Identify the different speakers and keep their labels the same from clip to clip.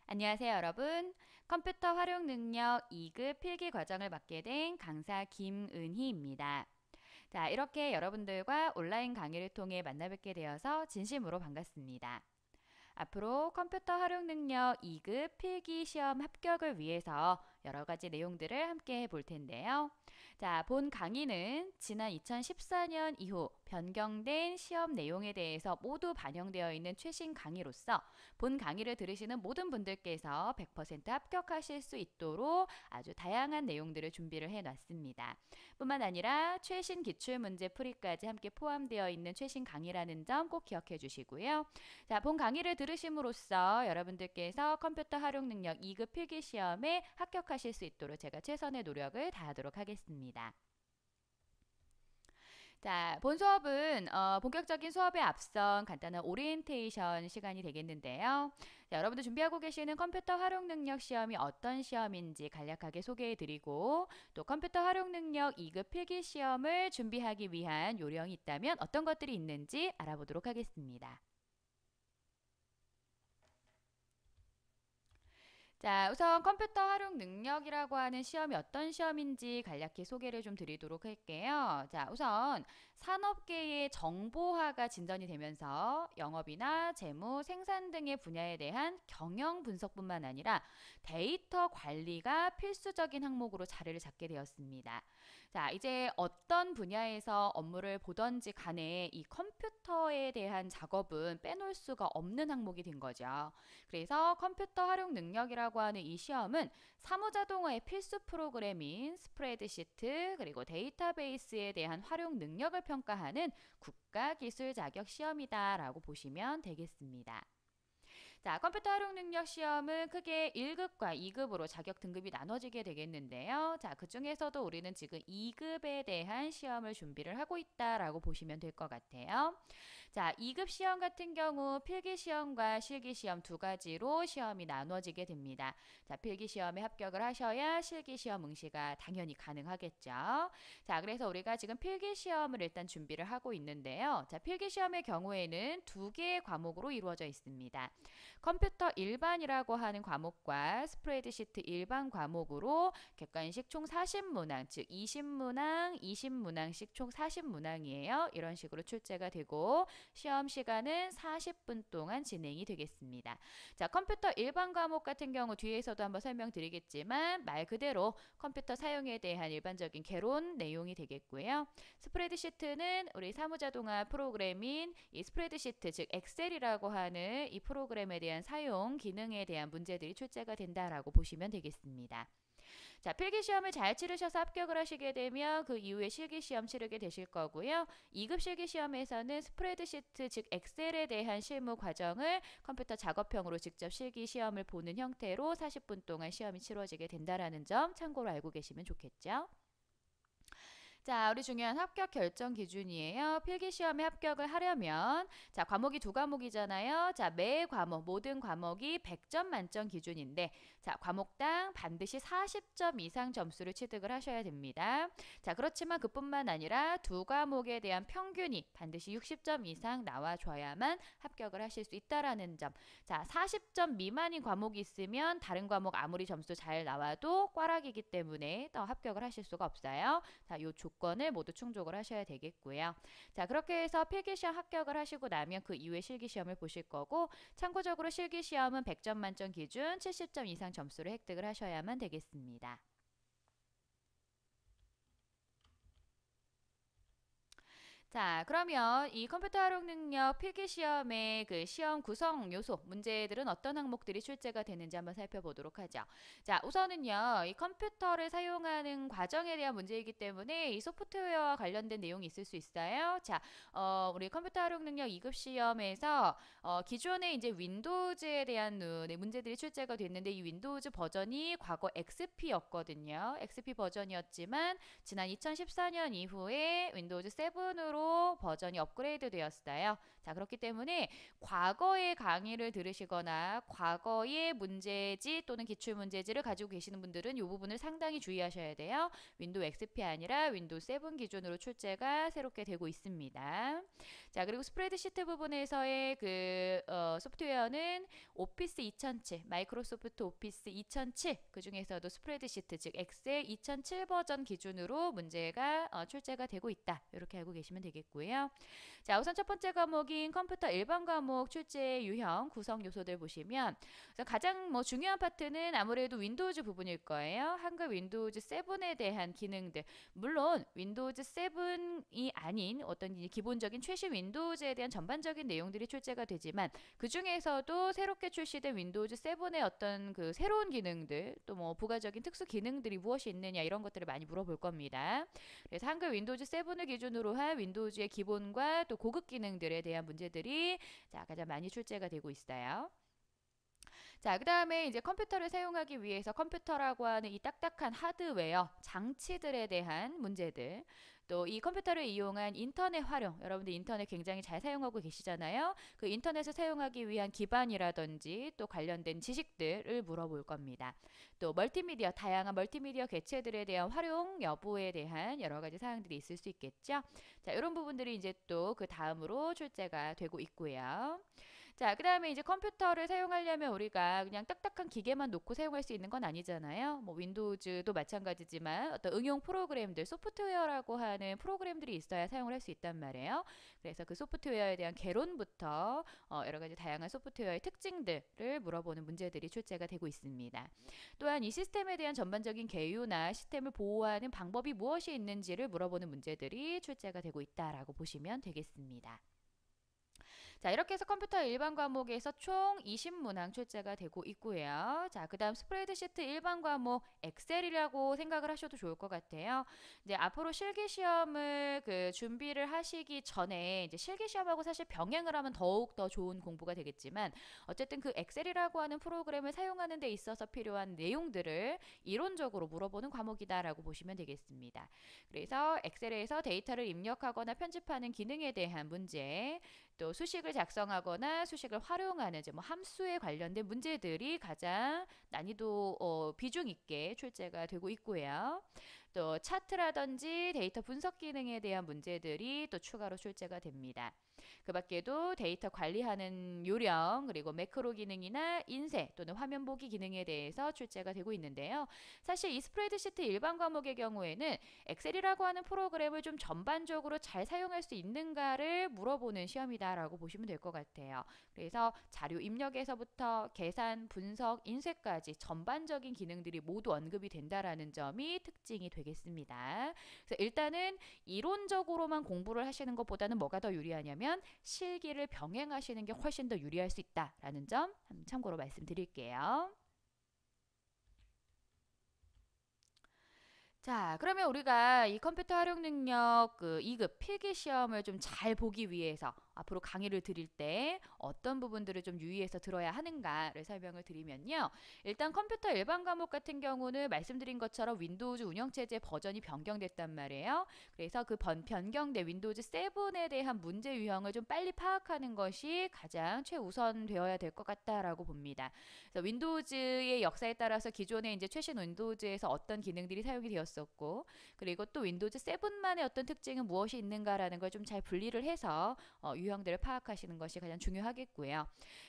Speaker 1: 안녕하세요, 여러분. 컴퓨터 활용 능력 2급 필기 과정을 맡게 된 강사 김은희입니다. 자, 이렇게 여러분들과 온라인 강의를 통해 만나뵙게 되어서 진심으로 반갑습니다. 앞으로 컴퓨터 활용 능력 2급 필기 시험 합격을 위해서 여러 가지 내용들을 함께 해볼 텐데요. 자, 본 강의는 지난 2014년 이후 변경된 시험 내용에 대해서 모두 반영되어 있는 최신 강의로서 본 강의를 들으시는 모든 분들께서 100% 합격하실 수 있도록 아주 다양한 내용들을 준비를 해놨습니다. 뿐만 아니라 최신 기출문제 풀이까지 함께 포함되어 있는 최신 강의라는 점 꼭 기억해 주시고요. 자, 본 강의를 들으심으로써 여러분들께서 컴퓨터 활용 능력 2급 필기 시험에 합격하실 수 있도록 제가 최선의 노력을 다하도록 하겠습니다. 자, 본 수업은 본격적인 수업에 앞선 간단한 오리엔테이션 시간이 되겠는데요. 자, 여러분들 준비하고 계시는 컴퓨터 활용 능력 시험이 어떤 시험인지 간략하게 소개해드리고 또 컴퓨터 활용 능력 2급 필기 시험을 준비하기 위한 요령이 있다면 어떤 것들이 있는지 알아보도록 하겠습니다. 자, 우선 컴퓨터 활용 능력이라고 하는 시험이 어떤 시험인지 간략히 소개를 좀 드리도록 할게요. 자, 우선 산업계의 정보화가 진전이 되면서 영업이나 재무, 생산 등의 분야에 대한 경영 분석뿐만 아니라 데이터 관리가 필수적인 항목으로 자리를 잡게 되었습니다. 자, 이제 어떤 분야에서 업무를 보던지 간에 이 컴퓨터에 대한 작업은 빼놓을 수가 없는 항목이 된 거죠. 그래서 컴퓨터 활용 능력이라고 하는 이 시험은 사무자동화의 필수 프로그램인 스프레드시트 그리고 데이터베이스에 대한 활용 능력을 평가하는 국가기술 자격 시험이다라고 보시면 되겠습니다. 자, 컴퓨터 활용 능력 시험은 크게 1급과 2급으로 자격 등급이 나눠지게 되겠는데요. 자, 그 중에서도 우리는 지금 2급에 대한 시험을 준비를 하고 있다라고 보시면 될 것 같아요. 자, 2급 시험 같은 경우 필기 시험과 실기 시험 두 가지로 시험이 나눠지게 됩니다. 자, 필기 시험에 합격을 하셔야 실기 시험 응시가 당연히 가능하겠죠. 자, 그래서 우리가 지금 필기 시험을 일단 준비를 하고 있는데요. 자, 필기 시험의 경우에는 두 개의 과목으로 이루어져 있습니다. 컴퓨터 일반이라고 하는 과목과 스프레드시트 일반 과목으로 객관식 총 40문항, 즉 20문항, 20문항씩 총 40문항이에요. 이런 식으로 출제가 되고 시험 시간은 40분 동안 진행이 되겠습니다. 자, 컴퓨터 일반 과목 같은 경우 뒤에서도 한번 설명드리겠지만 말 그대로 컴퓨터 사용에 대한 일반적인 개론 내용이 되겠고요. 스프레드시트는 우리 사무자동화 프로그램인 이 스프레드시트 즉 엑셀이라고 하는 이 프로그램에 대한 사용 기능에 대한 문제들이 출제가 된다라고 보시면 되겠습니다. 자, 필기시험을 잘 치르셔서 합격을 하시게 되면 그 이후에 실기시험 치르게 되실 거고요. 2급 실기시험에서는 스프레드시트 즉 엑셀에 대한 실무 과정을 컴퓨터 작업형으로 직접 실기시험을 보는 형태로 40분 동안 시험이 치러지게 된다는 점 참고로 알고 계시면 좋겠죠. 자, 우리 중요한 합격 결정 기준이에요. 필기 시험에 합격을 하려면 자, 과목이 두 과목이잖아요. 자, 매 과목 모든 과목이 100점 만점 기준인데 자, 과목당 반드시 40점 이상 점수를 취득을 하셔야 됩니다. 자, 그렇지만 그뿐만 아니라 두 과목에 대한 평균이 반드시 60점 이상 나와줘야만 합격을 하실 수 있다라는 점. 자, 40점 미만인 과목이 있으면 다른 과목 아무리 점수 잘 나와도 꽈락이기 때문에 더 합격을 하실 수가 없어요. 자, 요 조건을 모두 충족을 하셔야 되겠고요. 자, 그렇게 해서 필기시험 합격을 하시고 나면 그 이후에 실기시험을 보실 거고 참고적으로 실기시험은 100점 만점 기준 70점 이상 점수를 획득을 하셔야만 되겠습니다. 자, 그러면 이 컴퓨터 활용 능력 필기 시험의 그 시험 구성 요소 문제들은 어떤 항목들이 출제가 되는지 한번 살펴보도록 하죠. 자, 우선은요, 이 컴퓨터를 사용하는 과정에 대한 문제이기 때문에 이 소프트웨어와 관련된 내용이 있을 수 있어요. 자, 우리 컴퓨터 활용 능력 2급 시험에서 기존에 이제 윈도우즈에 대한 네, 문제들이 출제가 됐는데 이 윈도우즈 버전이 과거 XP였거든요. XP 버전이었지만 지난 2014년 이후에 윈도우즈 7으로 버전이 업그레이드 되었어요. 자, 그렇기 때문에 과거의 강의를 들으시거나 과거의 문제지 또는 기출문제지를 가지고 계시는 분들은 이 부분을 상당히 주의하셔야 돼요. 윈도우 XP 아니라 윈도우 7 기준으로 출제가 새롭게 되고 있습니다. 자, 그리고 스프레드시트 부분에서의 소프트웨어는 오피스 2007, 마이크로소프트 오피스 2007, 그 중에서도 스프레드시트 즉 엑셀 2007 버전 기준으로 문제가 출제가 되고 있다. 이렇게 알고 계시면 되겠고요. 자, 우선 첫 번째 과목인 컴퓨터 일반 과목 출제 유형 구성 요소들 보시면 우선 가장 중요한 파트는 아무래도 윈도우즈 부분일 거예요. 한글 윈도우즈 7에 대한 기능들. 물론 윈도우즈 7이 아닌 어떤 기본적인 최신 윈도우즈에 대한 전반적인 내용들이 출제가 되지만 그 중에서도 새롭게 출시된 윈도우즈 7의 어떤 그 새로운 기능들 또 부가적인 특수 기능들이 무엇이 있느냐 이런 것들을 많이 물어볼 겁니다. 그래서 한글 윈도우즈 7을 기준으로 한 윈도우즈의 기본과 또 고급 기능들에 대한 문제들이 가장 많이 출제가 되고 있어요. 자, 그 다음에 이제 컴퓨터를 사용하기 위해서 컴퓨터라고 하는 이 딱딱한 하드웨어, 장치들에 대한 문제들. 또 이 컴퓨터를 이용한 인터넷 활용, 여러분들 인터넷 굉장히 잘 사용하고 계시잖아요. 그 인터넷을 사용하기 위한 기반이라든지 또 관련된 지식들을 물어볼 겁니다. 또 멀티미디어, 다양한 멀티미디어 개체들에 대한 활용 여부에 대한 여러 가지 사항들이 있을 수 있겠죠. 자, 이런 부분들이 이제 또 그 다음으로 출제가 되고 있고요. 자, 그 다음에 이제 컴퓨터를 사용하려면 우리가 그냥 딱딱한 기계만 놓고 사용할 수 있는 건 아니잖아요. 윈도우즈도 마찬가지지만 어떤 응용 프로그램들, 소프트웨어라고 하는 프로그램들이 있어야 사용을 할 수 있단 말이에요. 그래서 그 소프트웨어에 대한 개론부터 여러 가지 다양한 소프트웨어의 특징들을 물어보는 문제들이 출제가 되고 있습니다. 또한 이 시스템에 대한 전반적인 개요나 시스템을 보호하는 방법이 무엇이 있는지를 물어보는 문제들이 출제가 되고 있다라고 보시면 되겠습니다. 자, 이렇게 해서 컴퓨터 일반 과목에서 총 20문항 출제가 되고 있고요. 자, 그 다음 스프레드시트 일반 과목 엑셀이라고 생각을 하셔도 좋을 것 같아요. 이제 앞으로 실기시험을 준비를 하시기 전에 이제 실기시험하고 사실 병행을 하면 더욱 더 좋은 공부가 되겠지만 어쨌든 그 엑셀이라고 하는 프로그램을 사용하는 데 있어서 필요한 내용들을 이론적으로 물어보는 과목이다라고 보시면 되겠습니다. 그래서 엑셀에서 데이터를 입력하거나 편집하는 기능에 대한 문제, 또 수식을 작성하거나 수식을 활용하는 함수에 관련된 문제들이 가장 난이도 비중 있게 출제가 되고 있고요. 또 차트라든지 데이터 분석 기능에 대한 문제들이 또 추가로 출제가 됩니다. 그 밖에도 데이터 관리하는 요령 그리고 매크로 기능이나 인쇄 또는 화면 보기 기능에 대해서 출제가 되고 있는데요. 사실 이 스프레드시트 일반 과목의 경우에는 엑셀이라고 하는 프로그램을 좀 전반적으로 잘 사용할 수 있는가를 물어보는 시험이다라고 보시면 될 것 같아요. 그래서 자료 입력에서부터 계산, 분석, 인쇄까지 전반적인 기능들이 모두 언급이 된다라는 점이 특징이 되겠습니다. 그래서 일단은 이론적으로만 공부를 하시는 것보다는 뭐가 더 유리하냐면 실기를 병행하시는 게 훨씬 더 유리할 수 있다라는 점 참고로 말씀드릴게요. 자, 그러면 우리가 이 컴퓨터 활용 능력 2급 필기 시험을 좀 잘 보기 위해서 앞으로 강의를 드릴 때 어떤 부분들을 좀 유의해서 들어야 하는가를 설명을 드리면요. 일단 컴퓨터 일반 과목 같은 경우는 말씀드린 것처럼 윈도우즈 운영체제 버전이 변경됐단 말이에요. 그래서 그 변경된 윈도우즈 7에 대한 문제 유형을 좀 빨리 파악하는 것이 가장 최우선 되어야 될 것 같다라고 봅니다. 그래서 윈도우즈의 역사에 따라서 기존에 이제 최신 윈도우즈에서 어떤 기능들이 사용이 되었었고, 그리고 또 윈도우즈 7만의 어떤 특징은 무엇이 있는가라는 걸 좀 잘 분리를 해서 유형들을 파악하시는 것이 가장 중요하겠고요.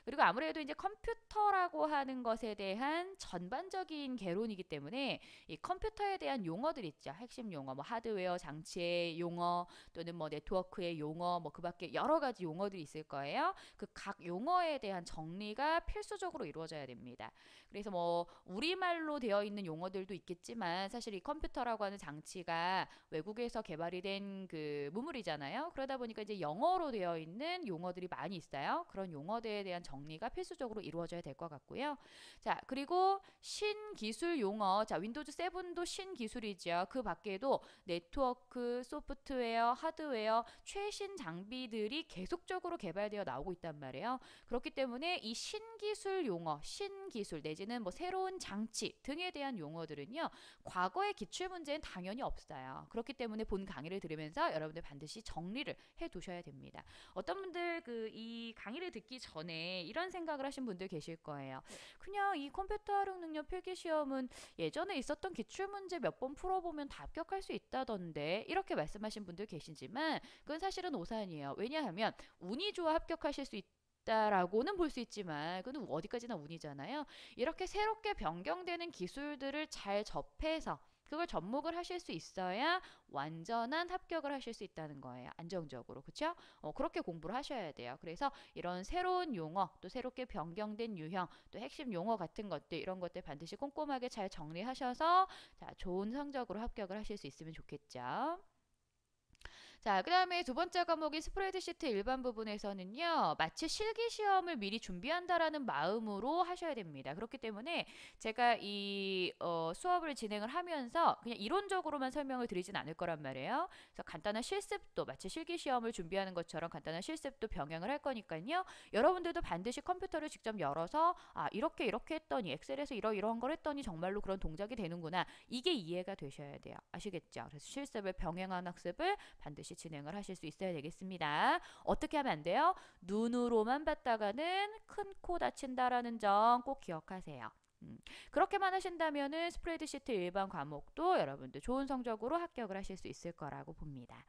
Speaker 1: 그리고 아무래도 이제 컴퓨터라고 하는 것에 대한 전반적인 개론이기 때문에 이 컴퓨터에 대한 용어들 있죠. 핵심 용어, 하드웨어 장치의 용어 또는 네트워크의 용어, 그밖에 여러 가지 용어들이 있을 거예요. 그 각 용어에 대한 정리가 필수적으로 이루어져야 됩니다. 그래서 우리말로 되어 있는 용어들도 있겠지만 사실 이 컴퓨터라고 하는 장치가 외국에서 개발이 된 그 문물이잖아요. 그러다 보니까 이제 영어로 되어 있는 용어들이 많이 있어요. 그런 용어들에 대한 정리가 필수적으로 이루어져야 될 것 같고요. 자, 그리고 신기술 용어. 자, 윈도우즈 7도 신기술이죠. 그 밖에도 네트워크, 소프트웨어, 하드웨어, 최신 장비들이 계속적으로 개발되어 나오고 있단 말이에요. 그렇기 때문에 이 신기술 용어, 신기술 내지는 뭐 새로운 장치 등에 대한 용어들은요. 과거의 기출문제는 당연히 없어요. 그렇기 때문에 본 강의를 들으면서 여러분들 반드시 정리를 해 두셔야 됩니다. 어떤 분들 이 강의를 듣기 전에 이런 생각을 하신 분들 계실 거예요. 그냥 이 컴퓨터 활용 능력 필기 시험은 예전에 있었던 기출문제 몇 번 풀어보면 다 합격할 수 있다던데 이렇게 말씀하신 분들 계시지만 그건 사실은 오산이에요. 왜냐하면 운이 좋아 합격하실 수 있다라고는 볼 수 있지만 그건 어디까지나 운이잖아요. 이렇게 새롭게 변경되는 기술들을 잘 접해서 그걸 접목을 하실 수 있어야 완전한 합격을 하실 수 있다는 거예요. 안정적으로. 그렇죠? 그렇게 공부를 하셔야 돼요. 그래서 이런 새로운 용어, 또 새롭게 변경된 유형, 또 핵심 용어 같은 것들 이런 것들 반드시 꼼꼼하게 잘 정리하셔서 자, 좋은 성적으로 합격을 하실 수 있으면 좋겠죠. 자, 그 다음에 두 번째 과목인 스프레드시트 일반 부분에서는요, 마치 실기 시험을 미리 준비한다라는 마음으로 하셔야 됩니다. 그렇기 때문에 제가 이 수업을 진행을 하면서 그냥 이론적으로만 설명을 드리진 않을 거란 말이에요. 그래서 간단한 실습도 마치 실기 시험을 준비하는 것처럼 간단한 실습도 병행을 할 거니까요. 여러분들도 반드시 컴퓨터를 직접 열어서 아, 이렇게 했더니 엑셀에서 이러한 걸 했더니 정말로 그런 동작이 되는구나. 이게 이해가 되셔야 돼요. 아시겠죠? 그래서 실습을 병행한 학습을 반드시 진행을 하실 수 있어야 되겠습니다. 어떻게 하면 안 돼요? 눈으로만 봤다가는 큰 코 다친다라는 점 꼭 기억하세요. 그렇게만 하신다면은 스프레드시트 일반 과목도 여러분들 좋은 성적으로 합격을 하실 수 있을 거라고 봅니다.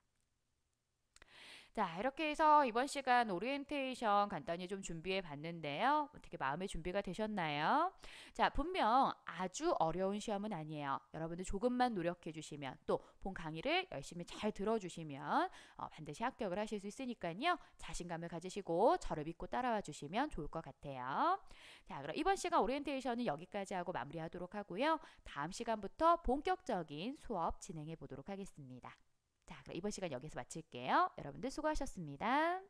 Speaker 1: 자, 이렇게 해서 이번 시간 오리엔테이션 간단히 좀 준비해 봤는데요. 어떻게 마음의 준비가 되셨나요? 자, 분명 아주 어려운 시험은 아니에요. 여러분들 조금만 노력해 주시면 또 본 강의를 열심히 잘 들어주시면 반드시 합격을 하실 수 있으니까요. 자신감을 가지시고 저를 믿고 따라와 주시면 좋을 것 같아요. 자, 그럼 이번 시간 오리엔테이션은 여기까지 하고 마무리하도록 하고요. 다음 시간부터 본격적인 수업 진행해 보도록 하겠습니다. 자, 그럼 이번 시간 여기서 마칠게요. 여러분들 수고하셨습니다.